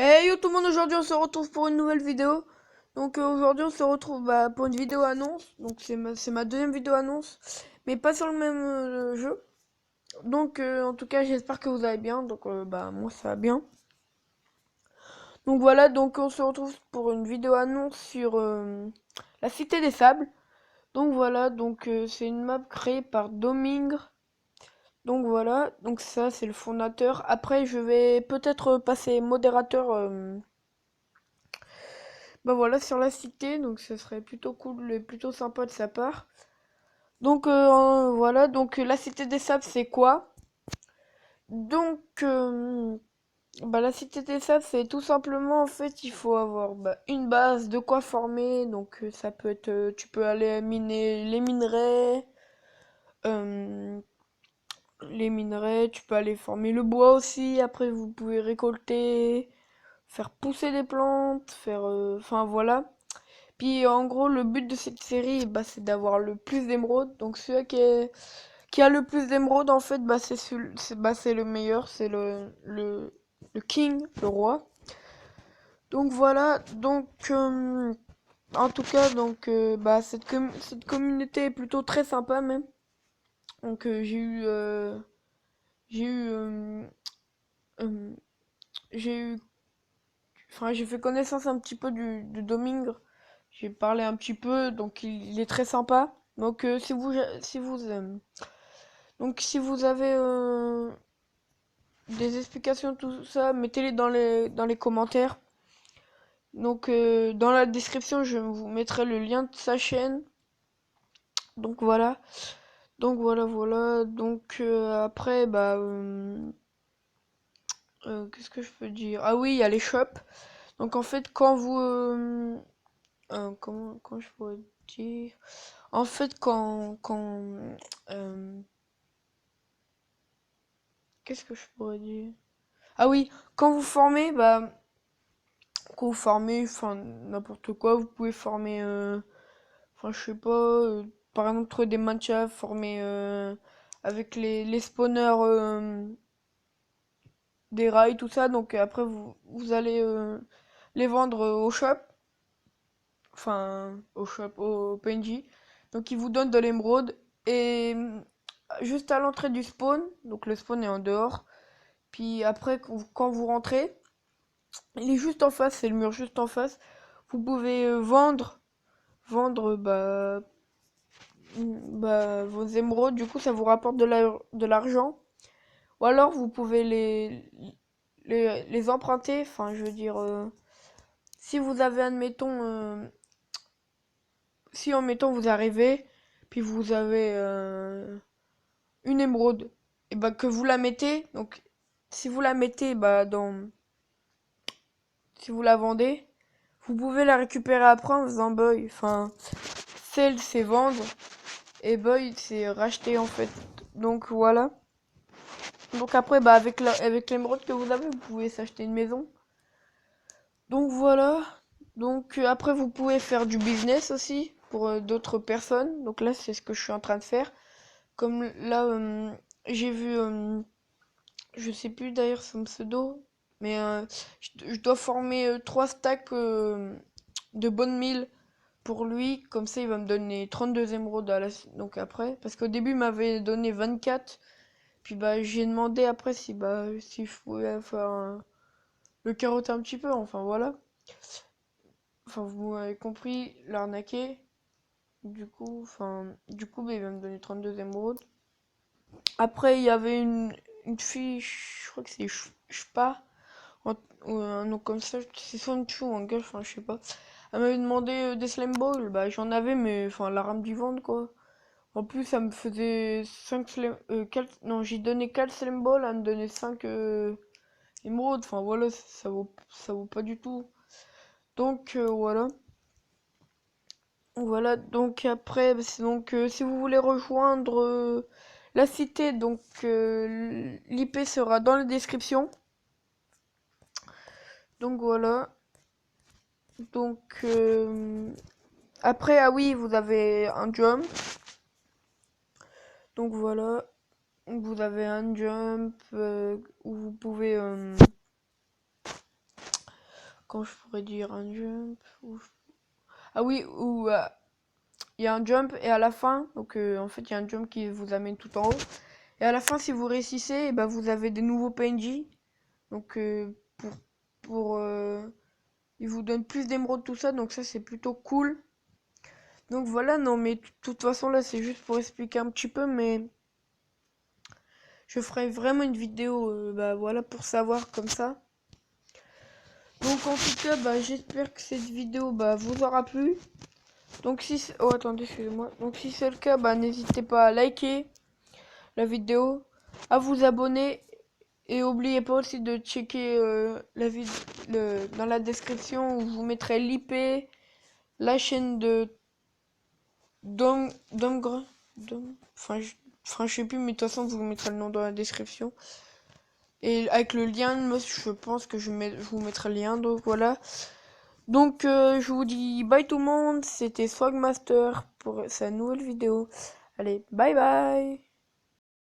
Hey yo tout le monde, aujourd'hui on se retrouve pour une nouvelle vidéo. Donc aujourd'hui on se retrouve pour une vidéo annonce. Donc c'est ma deuxième vidéo annonce, mais pas sur le même jeu. Donc en tout cas j'espère que vous allez bien. Donc moi ça va bien. Donc voilà, donc on se retrouve pour une vidéo annonce sur la Cité des Sables. Donc voilà, donc c'est une map créée par Domingre. Donc voilà, donc ça c'est le fondateur. Après je vais peut-être passer modérateur. Bah voilà, sur la cité, donc ce serait plutôt cool et plutôt sympa de sa part. Donc voilà, donc la cité des sables, c'est quoi? Donc la cité des sables, c'est tout simplement en fait, il faut avoir une base, de quoi former. Donc ça peut être, tu peux aller miner euh, les minerais, tu peux aller former le bois aussi. Après, vous pouvez récolter, faire pousser des plantes, enfin voilà. Puis en gros, le but de cette série, c'est d'avoir le plus d'émeraudes. Donc celui qui a le plus d'émeraudes, en fait, c'est le meilleur, c'est le king, le roi. Donc voilà, donc en tout cas, donc cette communauté est plutôt très sympa même. Donc j'ai eu euh, j'ai eu enfin j'ai fait connaissance un petit peu du Domingre. J'ai parlé un petit peu, donc il est très sympa. Donc si vous avez des explications tout ça, mettez-les dans les commentaires. Donc dans la description, je vous mettrai le lien de sa chaîne. Donc voilà. Donc voilà. Donc après qu'est-ce que je peux dire? Ah oui, il y a les shops. Donc en fait quand vous comment je pourrais dire? En fait euh, qu'est-ce que je pourrais dire? Ah oui, quand vous formez, enfin n'importe quoi, vous pouvez former, enfin je sais pas, par exemple trouver des matchas, former avec les spawners des rails, tout ça, donc après vous allez les vendre au shop, enfin au shop, au PNJ, donc ils vous donnent de l'émeraude, et juste à l'entrée du spawn, donc le spawn est en dehors, puis après quand vous rentrez, il est juste en face, c'est le mur juste en face. Vous pouvez vendre vos émeraudes. Du coup, ça vous rapporte de l'argent. Ou alors, vous pouvez les emprunter. Enfin, je veux dire, si vous avez, admettons, si en mettant vous arrivez, puis vous avez une émeraude, et que vous la mettez. Donc, si vous la mettez si vous la vendez, vous pouvez la récupérer après en faisant boy. Enfin, sell c'est vendre et boy c'est racheter en fait. Donc voilà. Donc après avec l'émeraude que vous avez, vous pouvez s'acheter une maison. Donc voilà. Donc après vous pouvez faire du business aussi pour d'autres personnes. Donc là c'est ce que je suis en train de faire. Comme là j'ai vu je sais plus d'ailleurs son pseudo, mais je dois former 3 stacks de bonnes mille pour lui, comme ça il va me donner 32 émeraudes donc après, parce qu'au début il m'avait donné 24, puis j'ai demandé après si je pouvais faire le carotter un petit peu, enfin voilà. Enfin vous m'avez compris, l'arnaquer. Du coup il va me donner 32 émeraudes. Après il y avait une fille, je crois que c'est Shpa, ou un nom comme ça, c'est soit une chou ou un gars, enfin je sais pas. Elle m'avait demandé des slime balls, j'en avais, mais enfin la rame du ventre quoi. En plus, ça me faisait 5 non, j'ai donné 4 slime balls, elle me donnait 5 émeraudes, enfin voilà, ça vaut pas du tout. Donc voilà. Voilà, donc après, si vous voulez rejoindre la cité, donc l'IP sera dans la description. Donc voilà. Donc après, ah oui, vous avez un jump. Donc voilà, vous avez un jump où vous pouvez Quand je pourrais dire un jump ah oui, ou il y a un jump et à la fin, donc en fait il y a un jump qui vous amène tout en haut. Et à la fin, si vous réussissez, eh ben, vous avez des nouveaux PNJ. Donc pour ils vous donnent plus d'émeraudes, tout ça, donc ça c'est plutôt cool. Donc voilà, non mais de toute façon là c'est juste pour expliquer un petit peu, mais je ferai vraiment une vidéo bah voilà pour savoir comme ça. Donc en tout cas bah j'espère que cette vidéo bah vous aura plu. Donc si oh attendez excusez-moi. Donc si c'est le cas bah n'hésitez pas à liker la vidéo, à vous abonner et n'oubliez pas aussi de checker dans la description où je vous mettrai l'IP, la chaîne de Domgre. Enfin, je sais plus, mais de toute façon, je vous mettrai le nom dans la description. Et avec le lien, moi, je pense que je vous mettrai le lien, donc voilà. Donc, je vous dis bye tout le monde, c'était Swagmaster pour sa nouvelle vidéo. Allez, bye bye!